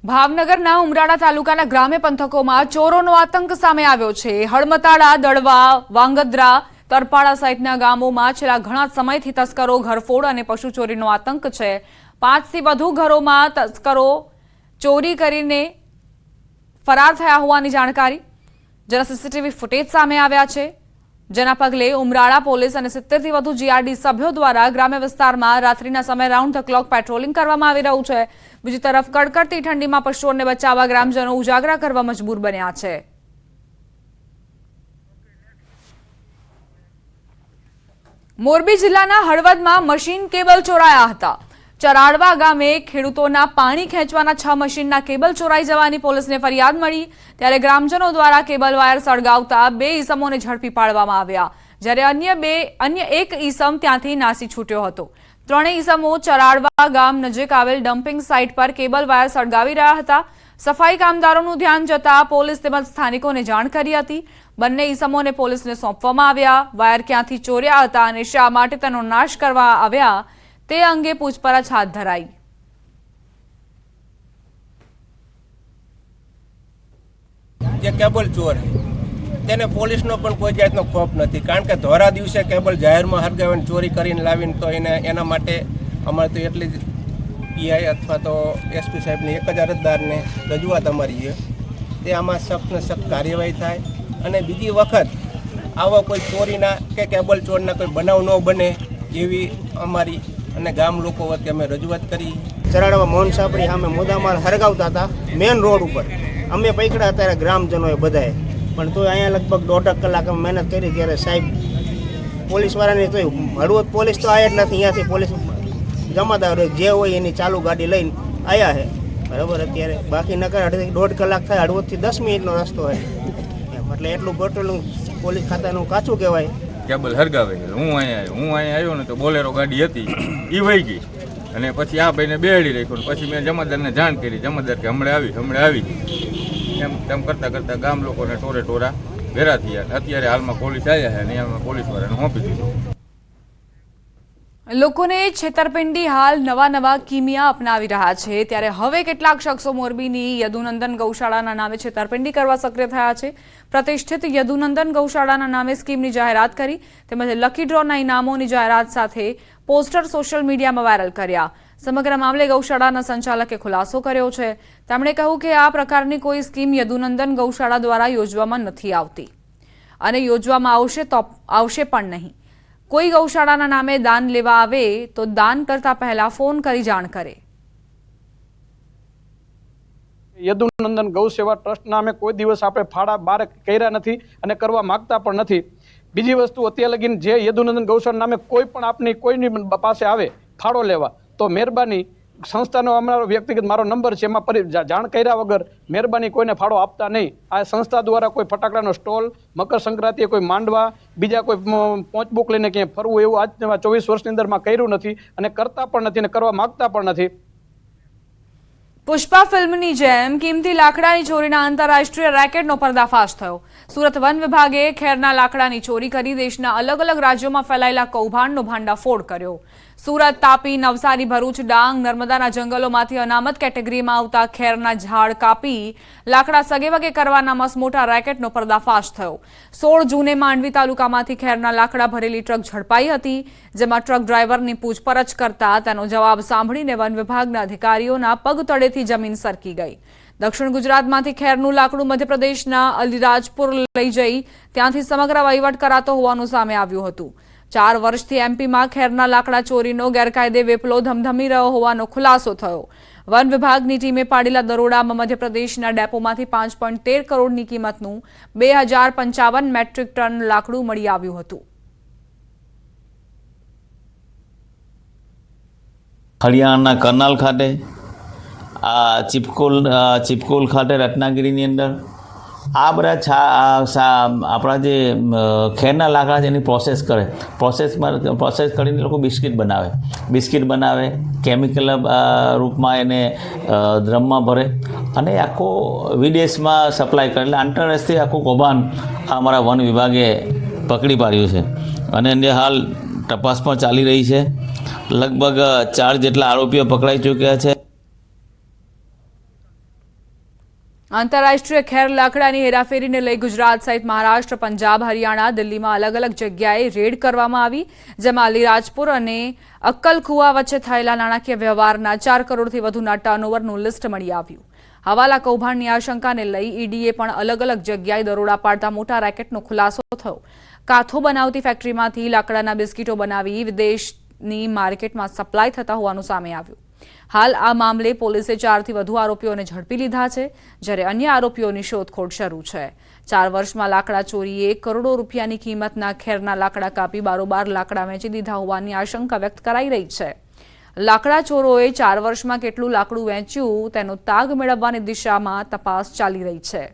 ભાવનગરના ઉમરાળા તાલુકાના ગ્રામ્ય પંથકોમાં ચોરોનો આતંક સામે આવ્યો છે। હળમતાળા, દડવા, વાંગદ્રા, તરપાડા સહિતના ગામોમાં છેલ્લા ઘણા સમયથી તસ્કરો, ઘરફોડ અને પશુ ચોરીનો આતંક છે। 5 થી વધુ ઘરોમાં તસ્કરો ચોરી કરીને ફરાર થયા હોવાની જાણકારી, જેના સીસીટીવી ફૂટેજ સામે આવ્યા છે। જેના પગલે ઉમરાળા પોલીસ અને 70 થી વધુ જીઆરડી સભ્યો દ્વારા ગ્રામ્ય વિસ્તારમાં રાત્રિના સમયે રાઉન્ડ ધ ક્લોક પેટ્રોલિંગ કરવામાં આવી રહ્યું છે। બીજી તરફ કડકડતી ઠંડીમાં પશુઓને બચાવવા ગ્રામજનો ઉજાગરા કરવા મજબૂર બન્યા છે। મોરબી જિલ્લાના હળવદમાં મશીન કેબલ ચોરાયા હતા। ચરાડવા ગામે ખેડૂતોના પાણી ખેંચવાના 6 મશીનના કેબલ ચોરાઈ જવાની પોલીસને ફરિયાદ મળી, ત્યારે ગ્રામજનો દ્વારા કેબલ વાયર સળગાવતા 2 ઈસમોને ઝડપી પાડવામાં આવ્યા, જ્યારે અન્ય એક ઈસમ ત્યાંથી નાસી છૂટ્યો હતો। 3 ઈસમો ચરાડવા ગામ નજીક આવેલ ડમ્પિંગ સાઇટ પર કેબલ વાયર સળગાવી રહ્યા હતા। સફાઈ કામદારોનું ધ્યાન જતા પોલીસ તેમજ સ્થાનિકોને જાણ કરી હતી। બંને ઈસમોને પોલીસને સોંપવામાં આવ્યા। વાયર ક્યાંથી ચોર્યા હતા અને શા માટે તેનો નાશ કરવા આવ્યા તે અંગે પૂછપરછ હાથ ધરાઈ। જે કેબલ ચોર તેને પોલીસનો પણ કોઈ જાતનો ખોફ નથી, કારણ કે ધોરા દિવસે કેબલ જાહેરમાં હરગાવીને ચોરી કરીને લાવીને તો એના માટે અમારે તો એટલી જ પીઆઈ અથવા તો એસપી સાહેબની એક જ અરજદારને રજૂઆત અમારી છે તે આમાં સખ્ત ને સખ્ત કાર્યવાહી થાય અને બીજી વખત આવા કોઈ ચોરીના કે કેબલ ચોરના કોઈ બનાવ ન બને એવી અમારી અને ગામ લોકો વચ્ચે અમે રજૂઆત કરી। ચરાડવા મોહન સાપડી સામે મુદ્દામાલ હરગાવતા હતા મેન રોડ ઉપર, અમે પકડ્યા અત્યારે ગ્રામજનોએ બધાએ, પણ તો અહીંયા લગભગ 1.5 કલાક અમે મહેનત કરી, ત્યારે સાહેબ પોલીસવાળાને તો હળવદ પોલીસ તો આવ્યા જ નથી, અહીંયાથી પોલીસ જમાદાર જે હોય એની ચાલુ ગાડી લઈને આવ્યા છે બરાબર। અત્યારે બાકી નકર 1.5 કલાક થાય, હળવદથી 10 મિનિટનો રસ્તો હોય એટલે એટલું પેટ્રોલિંગ પોલીસ ખાતાનું કાચું કહેવાય। કેબલ હરગાવે હું અહીંયા આવ્યો ને તો બોલેરો ગાડી હતી એ વહી ગઈ અને પછી આ ભાઈને બેહાડી રાખ્યો, પછી મેં જમાદારને જાણ કરી, જમાદાર કે હમણાં આવી એમ તેમ કરતાં ગામ લોકોને ટોરા ભેરા થયા। અત્યારે હાલમાં પોલીસ આવ્યા છે અને એમાં પોલીસવાળાને સોંપી દીધું। લોકોને છેતરપિંડી હાલ નવા કિમિયા અપનાવી રહ્યા છે, ત્યારે હવે કેટલાક શખ્સો મોરબીની યદુનંદન ગૌશાળાના નામે છેતરપિંડી કરવા સક્રિય થયા છે। પ્રતિષ્ઠિત યદુનંદન ગૌશાળાના નામે સ્કીમની જાહેરાત કરી તેમજ લકી ડ્રોના ઇનામોની જાહેરાત સાથે પોસ્ટર સોશિયલ મીડિયામાં વાયરલ કર્યા। સમગ્ર મામલે ગૌશાળાના સંચાલકે ખુલાસો કર્યો છે। તેમણે કહ્યું કે આ પ્રકારની કોઈ સ્કીમ યદુનંદન ગૌશાળા દ્વારા યોજવામાં નથી આવતી અને યોજવામાં આવશે પણ નહીં। કોઈ ગૌશાળાના નામે દાન લેવા આવે તો દાન કરતા પહેલા ફોન કરી જાણ કરે। યદુનંદન ગૌ સેવા ટ્રસ્ટ નામે કોઈ દિવસ આપણે ફાળા બહાર કર્યા નથી અને કરવા માંગતા પણ નથી। બીજી વસ્તુ, અત્યારે લગીને જે યદુનંદન ગૌશાળા નામે કોઈ પણ આપની કોઈની પાસે આવે ફાળો લેવા તો મહેરબાની સંસ્થાનો અમારો વ્યક્તિગત મારો નંબર છે, એમાં જાણ કર્યા વગર મહેરબાની કોઈને ફાળો આપતા નહીં। આ સંસ્થા દ્વારા કોઈ ફટાકડાનો સ્ટોલ, મકર સંક્રાંતિએ કોઈ માંડવા, બીજા કોઈ પહોંચબુક લઈને ક્યાંય ફરવું એવું આજ 24 વર્ષની અંદરમાં કર્યું નથી અને કરતા પણ નથી અને કરવા માગતા પણ નથી। પુષ્પા ફિલ્મની જેમ કિંમતી લાકડાની ચોરીના આંતરરાષ્ટ્રીય રેકેટનો પર્દાફાશ થયો। સુરત વન વિભાગે ખેરના લાકડાની ચોરી કરી દેશના અલગ અલગ રાજ્યોમાં ફેલાયેલા કૌભાંડનો ભાંડાફોડ કર્યો। સુરત, તાપી, નવસારી, ભરૂચ, ડાંગ, નર્મદાના જંગલોમાંથી અનામત કેટેગરીમાં આવતા ખેરના ઝાડ કાપી લાકડા સગેવગે કરવાના મસમોટા રેકેટનો પર્દાફાશ થયો। 16 જૂને માંડવી તાલુકામાંથી ખેરના લાકડા ભરેલી ટ્રક ઝડપાઈ હતી, જેમાં ટ્રક ડ્રાઈવરની પૂછપરછ કરતા તેનો જવાબ સાંભળીને વન વિભાગના અધિકારીઓના પગ તળેથી જમીન સરકી ગઈ। દક્ષિણ ગુજરાતમાંથી ખેરનું લાકડું મધ્યપ્રદેશના અલીરાજપુર લઈ જઈ ત્યાંથી સમગ્ર વહીવટ કરાતો હોવાનું સામે આવ્યું હતું। 4 વર્ષથી એમપીમાં ખેરના લાકડા ચોરીનો ગેરકાયદે વેપલો ધમધમી રહ્યો હોવાનો ખુલાસો થયો। વન વિભાગની ટીમે પાડેલા દરોડામાં મધ્યપ્રદેશના ડેપોમાંથી 5.13 કરોડની કિંમતનું 2055 મેટ્રિક ટન લાકડું મળી આવ્યું હતું। હરિયાણાના કરનાલ ખાતે, આ ચિપકોલ ખાતે રત્નાગીરીની અંદર આ બધા આપણા જે ખેરના લાકડા છે એની પ્રોસેસ કરીને લોકો બિસ્કિટ બનાવે, કેમિકલ રૂપમાં એને ડ્રમમાં ભરે અને આખો વિદેશમાં સપ્લાય કરે। એટલે આંતરરાષ્ટ્રીય આખું કૌભાંડ અમારા વન વિભાગે પકડી પાડ્યું છે અને એને હાલ તપાસ પણ ચાલી રહી છે। લગભગ 4 જેટલા આરોપીઓ પકડાઈ ચૂક્યા છે। આંતરરાષ્ટ્રીય ખેર લાકડાની હેરાફેરીને લઈ ગુજરાત સહિત મહારાષ્ટ્ર, પંજાબ, હરિયાણા, દિલ્હીમાં અલગ અલગ જગ્યાએ રેડ કરવામાં આવી, જેમાં અલીરાજપુર અને અક્કલકુવા વચ્ચે થયેલા નાણાકીય વ્યવહારના 4 કરોડથી વધુના ટર્નઓવરનું લિસ્ટ મળી આવ્યું. હવાલા કૌભાંડની આશંકાને લઈ ઈડીએ પણ અલગ અલગ જગ્યાએ દરોડા પાડતા મોટા રેકેટનો ખુલાસો થયો. કાથો બનાવતી ફેક્ટરીમાંથી લાકડાના બિસ્કીટો બનાવી વિદેશની માર્કેટમાં સપ્લાય થતા હોવાનું સામે આવ્યું. હાલ આ મામલે પોલીસે 4 થી વધુ આરોપીઓને ઝડપી લીધા છે, જ્યારે અન્ય આરોપીઓની શોધખોળ શરૂ છે. 4 વર્ષમાં લાકડા ચોરીએ કરોડો રૂપિયાની કિંમતના ખેરના લાકડા કાપી બારોબાર લાકડા વેચી દીધા હોવાની આશંકા વ્યક્ત કરાઈ રહી છે. લાકડા ચોરોએ 4 વર્ષમાં કેટલું લાકડું વેચ્યું તેનો તાગ મેળવવાની દિશામાં તપાસ ચાલી રહી છે.